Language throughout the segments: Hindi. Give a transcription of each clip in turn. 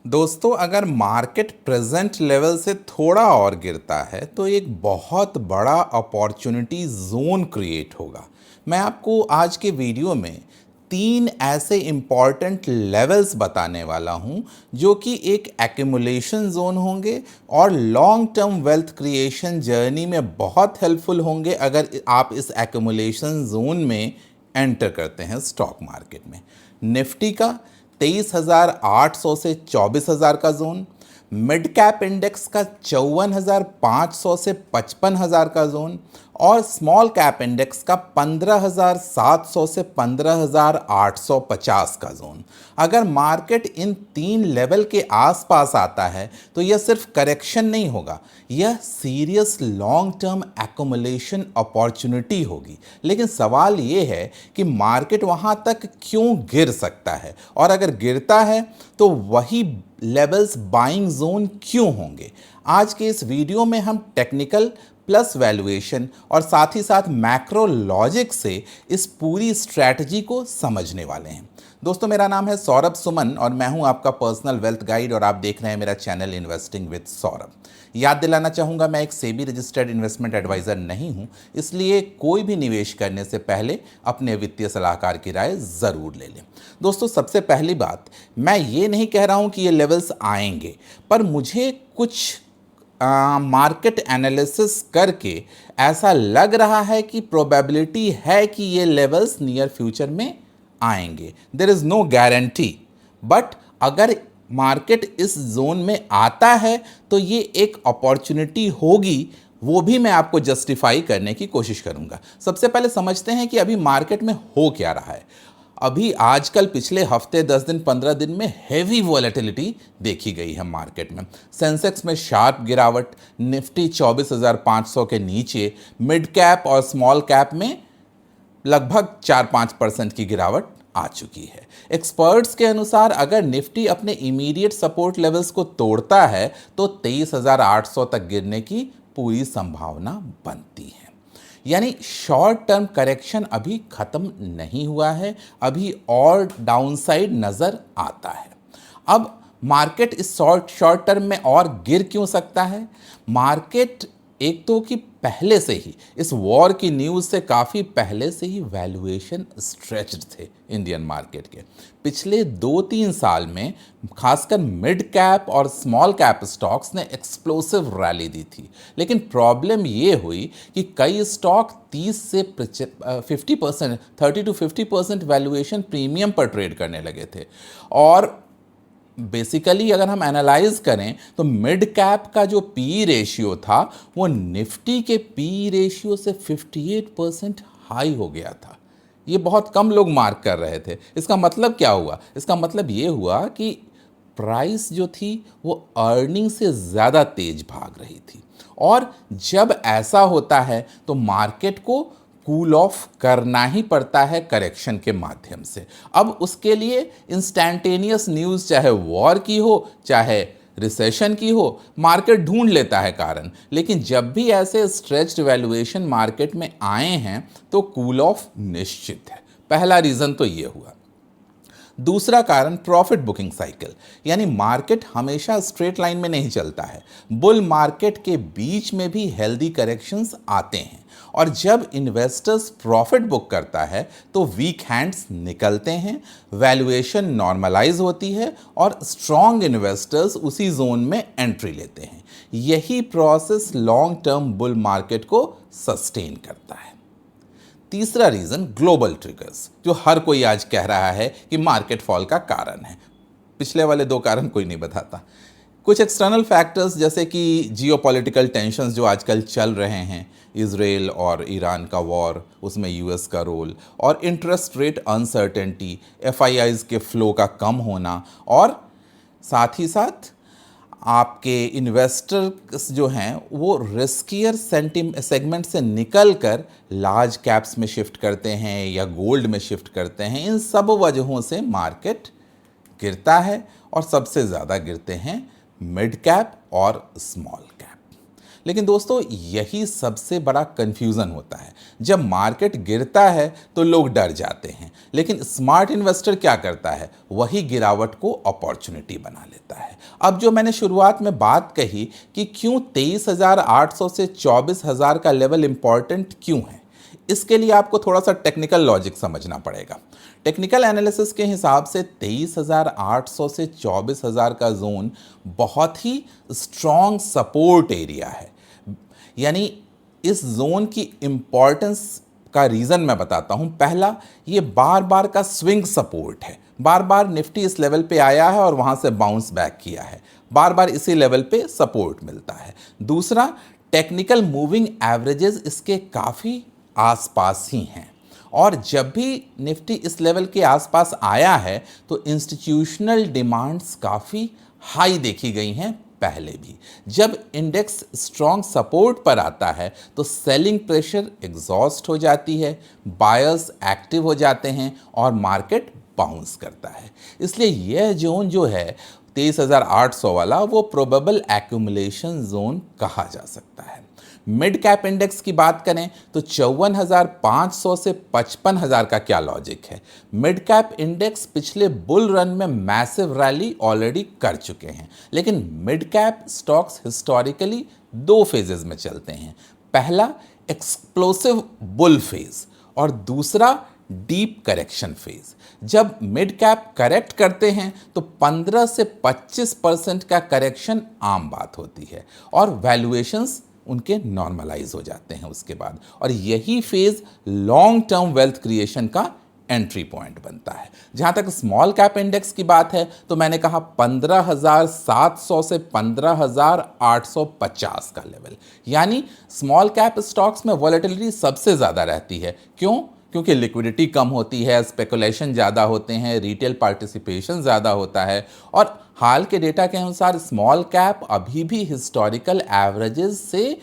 दोस्तों, अगर मार्केट प्रेजेंट लेवल से थोड़ा और गिरता है तो एक बहुत बड़ा अपॉर्चुनिटी जोन क्रिएट होगा। मैं आपको आज के वीडियो में तीन ऐसे इम्पॉर्टेंट लेवल्स बताने वाला हूं जो कि एक एक्यूमुलेशन जोन होंगे और long term wealth creation journey में बहुत हेल्पफुल होंगे अगर आप इस एक्यूमुलेशन जोन में एंटर करते हैं स्टॉक मार्केट में। निफ्टी का 23,800 से 24,000 का जोन, मिड कैप इंडेक्स का 54,500 से 55,000 का जोन और स्मॉल कैप इंडेक्स का 15,700 से 15,850 का जोन। अगर मार्केट इन तीन लेवल के आसपास आता है तो यह सिर्फ करेक्शन नहीं होगा, यह serious long term accumulation opportunity होगी। लेकिन सवाल यह है कि मार्केट वहां तक क्यों गिर सकता है, और अगर गिरता है तो वही लेवल्स बाइंग जोन क्यों होंगे। आज के इस वीडियो में हम टेक्निकल प्लस वैल्यूएशन और साथ ही साथ मैक्रो लॉजिक से इस पूरी स्ट्रैटेजी को समझने वाले हैं। दोस्तों, मेरा नाम है सौरभ सुमन और मैं हूं आपका पर्सनल वेल्थ गाइड और आप देख रहे हैं मेरा चैनल इन्वेस्टिंग विद सौरभ। याद दिलाना चाहूँगा, मैं एक सेबी रजिस्टर्ड इन्वेस्टमेंट एडवाइज़र नहीं हूं, इसलिए कोई भी निवेश करने से पहले अपने वित्तीय सलाहकार की राय ज़रूर ले लें। दोस्तों, सबसे पहली बात, मैं ये नहीं कह रहा हूं कि ये लेवल्स आएंगे, पर मुझे कुछ मार्केट एनालिसिस करके ऐसा लग रहा है कि प्रोबेबिलिटी है कि ये लेवल्स नियर फ्यूचर में आएंगे। There is no guarantee, but अगर मार्केट इस जोन में आता है तो ये एक अपॉर्चुनिटी होगी, वो भी मैं आपको जस्टिफाई करने की कोशिश करूंगा। सबसे पहले समझते हैं कि अभी मार्केट में हो क्या रहा है। अभी आजकल पिछले हफ्ते 10 दिन 15 दिन में हेवी वॉलेटिलिटी देखी गई है मार्केट में। सेंसेक्स में शार्प गिरावट, निफ्टी 24,500 के नीचे, मिड कैप और स्मॉल कैप में लगभग 4-5% की गिरावट आ चुकी है। एक्सपर्ट्स के अनुसार अगर निफ्टी अपने इमीडिएट सपोर्ट लेवल्स को तोड़ता है तो 23,800 तक गिरने की पूरी संभावना बनती है। यानी शॉर्ट टर्म करेक्शन अभी खत्म नहीं हुआ है, अभी और डाउनसाइड नजर आता है। अब मार्केट इस शॉर्ट टर्म में और गिर क्यों सकता है? मार्केट एक तो कि पहले से ही इस वॉर की न्यूज़ से काफ़ी पहले से ही वैल्यूएशन स्ट्रेच्ड थे इंडियन मार्केट के। पिछले 2-3 साल में खासकर मिड कैप और स्मॉल कैप स्टॉक्स ने एक्सप्लोसिव रैली दी थी, लेकिन प्रॉब्लम ये हुई कि कई स्टॉक 30 से 50%, 30-50% वैल्यूएशन प्रीमियम पर ट्रेड करने लगे थे। और बेसिकली अगर हम एनालाइज करें तो मिड कैप का जो पी रेशियो था वो निफ्टी के पी रेशियो से 58% हाई हो गया था। ये बहुत कम लोग मार्क कर रहे थे। इसका मतलब क्या हुआ? इसका मतलब ये हुआ कि प्राइस जो थी वो अर्निंग से ज़्यादा तेज भाग रही थी, और जब ऐसा होता है तो मार्केट को कूल ऑफ करना ही पड़ता है करेक्शन के माध्यम से। अब उसके लिए इंस्टैंटेनियस न्यूज़, चाहे वॉर की हो चाहे रिसेशन की हो, मार्केट ढूंढ लेता है कारण। लेकिन जब भी ऐसे स्ट्रेच्ड वैल्यूएशन मार्केट में आए हैं तो कूल ऑफ निश्चित है। पहला रीज़न तो ये हुआ। दूसरा कारण प्रॉफिट बुकिंग साइकिल, यानी मार्केट हमेशा स्ट्रेट लाइन में नहीं चलता है। बुल मार्केट के बीच में भी हेल्दी करेक्शंस आते हैं, और जब इन्वेस्टर्स प्रॉफिट बुक करता है तो वीक हैंड्स निकलते हैं, वैल्यूएशन नॉर्मलाइज होती है और स्ट्रॉन्ग इन्वेस्टर्स उसी जोन में एंट्री लेते हैं। यही process long term bull market को सस्टेन करता है। तीसरा रीजन ग्लोबल ट्रिगर्स, जो हर कोई आज कह रहा है कि मार्केट फॉल का कारण है। पिछले वाले दो कारण कोई नहीं बताता। कुछ एक्सटर्नल फैक्टर्स जैसे कि जियोपॉलिटिकल टेंशन्स जो आजकल चल रहे हैं, इजराइल और ईरान का वॉर, उसमें यूएस का रोल, और इंटरेस्ट रेट अनसर्टेनिटी, एफआईआईज के फ्लो का कम होना, और साथ ही साथ आपके इन्वेस्टर्स जो हैं वो रिस्कियर सेगमेंट से निकल कर लार्ज कैप्स में शिफ्ट करते हैं या गोल्ड में शिफ्ट करते हैं। इन सब वजहों से मार्केट गिरता है, और सबसे ज़्यादा गिरते हैं मिड कैप और स्मॉल कैप। लेकिन दोस्तों यही सबसे बड़ा कंफ्यूजन होता है। जब मार्केट गिरता है तो लोग डर जाते हैं, लेकिन स्मार्ट इन्वेस्टर क्या करता है, वही गिरावट को अपॉर्चुनिटी बना लेता है। अब जो मैंने शुरुआत में बात कही कि क्यों 23,800 से 24,000 का लेवल इंपॉर्टेंट क्यों है, इसके लिए आपको थोड़ा सा टेक्निकल लॉजिक समझना पड़ेगा। टेक्निकल एनालिसिस के हिसाब से 23,800 से 24,000 का जोन बहुत ही स्ट्रॉन्ग सपोर्ट एरिया है। यानी इस जोन की इंपॉर्टेंस का रीज़न मैं बताता हूं। पहला, ये बार बार का स्विंग सपोर्ट है। बार बार निफ्टी इस लेवल पे आया है और वहां से बाउंस बैक किया है, बार बार इसी लेवल पे सपोर्ट मिलता है। दूसरा, टेक्निकल मूविंग एवरेजेस इसके काफ़ी आसपास ही हैं, और जब भी निफ्टी इस लेवल के आसपास आया है तो इंस्टीट्यूशनल डिमांड्स काफ़ी हाई देखी गई हैं। पहले भी जब इंडेक्स स्ट्रॉन्ग सपोर्ट पर आता है तो सेलिंग प्रेशर एग्जॉस्ट हो जाती है, बायर्स एक्टिव हो जाते हैं और मार्केट बाउंस करता है। इसलिए यह जोन जो है 23,800 वाला, वो प्रोबेबल एक्यूमुलेशन जोन कहा जा सकता है। मिड कैप इंडेक्स की बात करें तो 54,500 से 55,000 का क्या लॉजिक है। मिड कैप इंडेक्स पिछले बुल रन में मैसिव रैली ऑलरेडी कर चुके हैं, लेकिन मिड कैप स्टॉक्स हिस्टोरिकली दो फेजेस में चलते हैं। पहला एक्सप्लोसिव बुल फेज और दूसरा डीप करेक्शन फेज। जब मिड कैप करेक्ट करते हैं तो 15 से 25% का करेक्शन आम बात होती है और वैल्यूएशंस उनके नॉर्मलाइज हो जाते हैं उसके बाद, और यही phase long term wealth creation का एंट्री पॉइंट बनता है। जहां तक स्मॉल कैप इंडेक्स की बात है तो मैंने कहा 15,700 से 15,850 का लेवल, यानी स्मॉल कैप स्टॉक्स में वॉलेटिलिटी सबसे ज़्यादा रहती है। क्यों? क्योंकि लिक्विडिटी कम होती है, स्पेकुलेशन ज़्यादा होते हैं, रिटेल पार्टिसिपेशन ज़्यादा होता है, और हाल के डेटा के अनुसार स्मॉल कैप अभी भी हिस्टोरिकल एवरेजेस से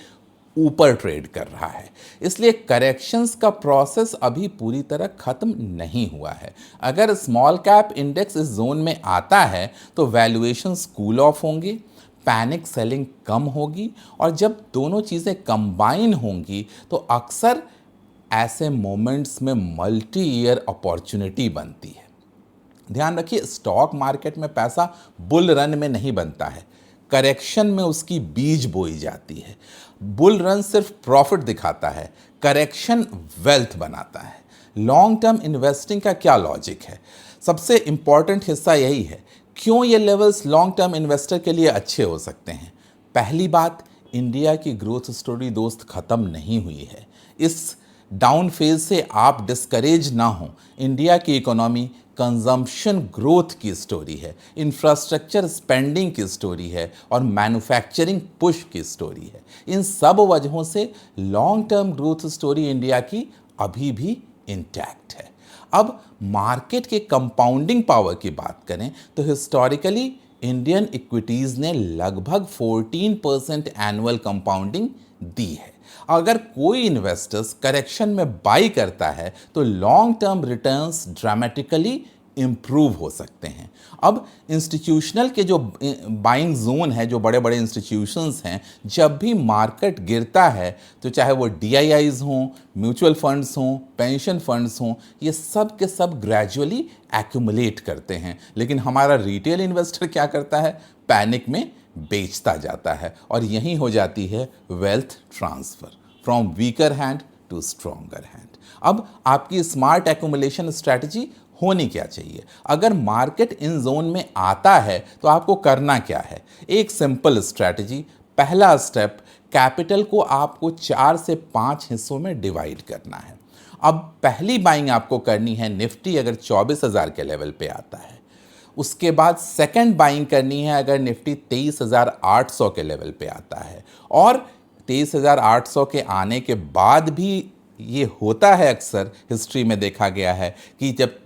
ऊपर ट्रेड कर रहा है। इसलिए करेक्शंस का प्रोसेस अभी पूरी तरह खत्म नहीं हुआ है। अगर स्मॉल कैप इंडेक्स इस जोन में आता है तो वैल्यूएशंस कूल ऑफ होंगे, पैनिक सेलिंग कम होगी, और जब दोनों चीज़ें कंबाइन होंगी तो अक्सर ऐसे मोमेंट्स में मल्टी ईयर अपॉर्चुनिटी बनती है। ध्यान रखिए, स्टॉक मार्केट में पैसा बुल रन में नहीं बनता है, करेक्शन में उसकी बीज बोई जाती है। बुल रन सिर्फ प्रॉफिट दिखाता है, करेक्शन वेल्थ बनाता है। लॉन्ग टर्म इन्वेस्टिंग का क्या लॉजिक है? सबसे इंपॉर्टेंट हिस्सा यही है, क्यों ये लेवल्स लॉन्ग टर्म इन्वेस्टर के लिए अच्छे हो सकते हैं। पहली बात, इंडिया की ग्रोथ स्टोरी दोस्त खत्म नहीं हुई है। इस डाउन फेज से आप डिस्करेज ना हो। इंडिया की इकोनॉमी कंजम्पशन ग्रोथ की स्टोरी है, इंफ्रास्ट्रक्चर स्पेंडिंग की स्टोरी है, और मैन्युफैक्चरिंग पुश की स्टोरी है। इन सब वजहों से long term growth story India की अभी भी इंटैक्ट है। अब मार्केट के कंपाउंडिंग पावर की बात करें तो हिस्टोरिकली इंडियन इक्विटीज़ ने लगभग 14% एनुअल कंपाउंडिंग दी है। अगर कोई इन्वेस्टर्स करेक्शन में बाई करता है तो long term returns dramatically improve हो सकते हैं। अब इंस्टीट्यूशनल के जो बाइंग जोन है, जो बड़े बड़े इंस्टीट्यूशंस हैं, जब भी मार्केट गिरता है तो चाहे वो DIIs हों, म्यूचुअल फंड्स हों, पेंशन फंड्स हों, ये सब के सब ग्रेजुअली एक्यूमुलेट करते हैं। लेकिन हमारा रिटेल इन्वेस्टर क्या करता है? पैनिक में बेचता जाता है, और यही हो जाती है wealth transfer from weaker hand to stronger hand. अब आपकी स्मार्ट एक्यूमुलेशन स्ट्रैटेजी होनी क्या चाहिए? अगर मार्केट इन जोन में आता है तो आपको करना क्या है? एक सिंपल स्ट्रैटेजी। पहला स्टेप, कैपिटल को आपको 4 से 5 हिस्सों में डिवाइड करना है। अब पहली बाइंग आपको करनी है निफ्टी अगर 24,000 के लेवल पे आता है। उसके बाद सेकंड बाइंग करनी है अगर निफ्टी 23,800 के लेवल पे आता है, और 23,800 के आने के बाद भी ये होता है, अक्सर हिस्ट्री में देखा गया है कि जब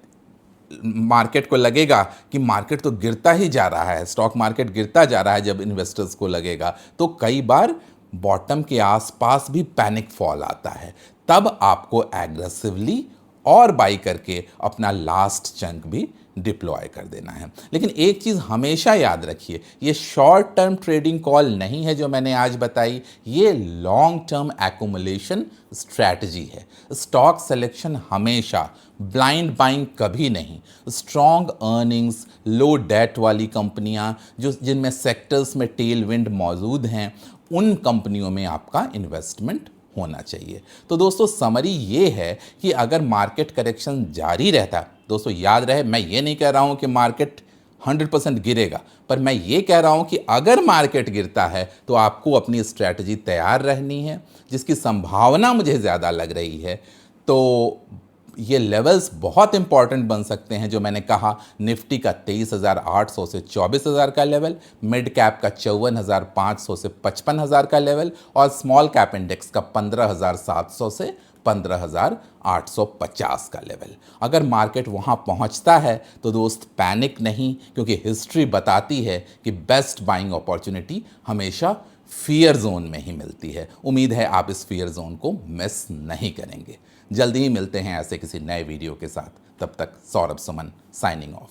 मार्केट को लगेगा कि मार्केट तो गिरता ही जा रहा है, स्टॉक मार्केट गिरता जा रहा है, जब इन्वेस्टर्स को लगेगा तो कई बार बॉटम के आसपास भी पैनिक फॉल आता है। तब आपको एग्रेसिवली और बाई करके अपना लास्ट चंक भी डिप्लॉय कर देना है। लेकिन एक चीज़ हमेशा याद रखिए, ये शॉर्ट टर्म ट्रेडिंग कॉल नहीं है जो मैंने आज बताई, ये लॉन्ग टर्म एक्यूमुलेशन स्ट्रैटेजी है। स्टॉक सिलेक्शन हमेशा, ब्लाइंड बाइंग कभी नहीं। स्ट्रॉन्ग अर्निंग्स, लो डेट वाली कंपनियां जो जिनमें सेक्टर्स में टेल विंड मौजूद हैं, उन कंपनियों में आपका इन्वेस्टमेंट होना चाहिए। तो दोस्तों समरी ये है कि अगर मार्केट करेक्शन जारी रहता है, दोस्तों याद रहे मैं ये नहीं कह रहा हूं कि मार्केट 100% गिरेगा, पर मैं ये कह रहा हूं कि अगर मार्केट गिरता है तो आपको अपनी स्ट्रैटेजी तैयार रहनी है, जिसकी संभावना मुझे ज़्यादा लग रही है। तो ये लेवल्स बहुत इंपॉर्टेंट बन सकते हैं जो मैंने कहा, निफ्टी का 23,800 से 24,000 का लेवल, मिड कैप का 54,500 से 55,000 का लेवल, और स्मॉल कैप इंडेक्स का 15,700 से 15,850 का लेवल। अगर मार्केट वहाँ पहुँचता है तो दोस्त पैनिक नहीं, क्योंकि हिस्ट्री बताती है कि बेस्ट बाइंग अपॉर्चुनिटी हमेशा फियर जोन में ही मिलती है। उम्मीद है आप इस फियर जोन को मिस नहीं करेंगे। जल्दी ही मिलते हैं ऐसे किसी नए वीडियो के साथ। तब तक सौरभ सुमन साइनिंग ऑफ।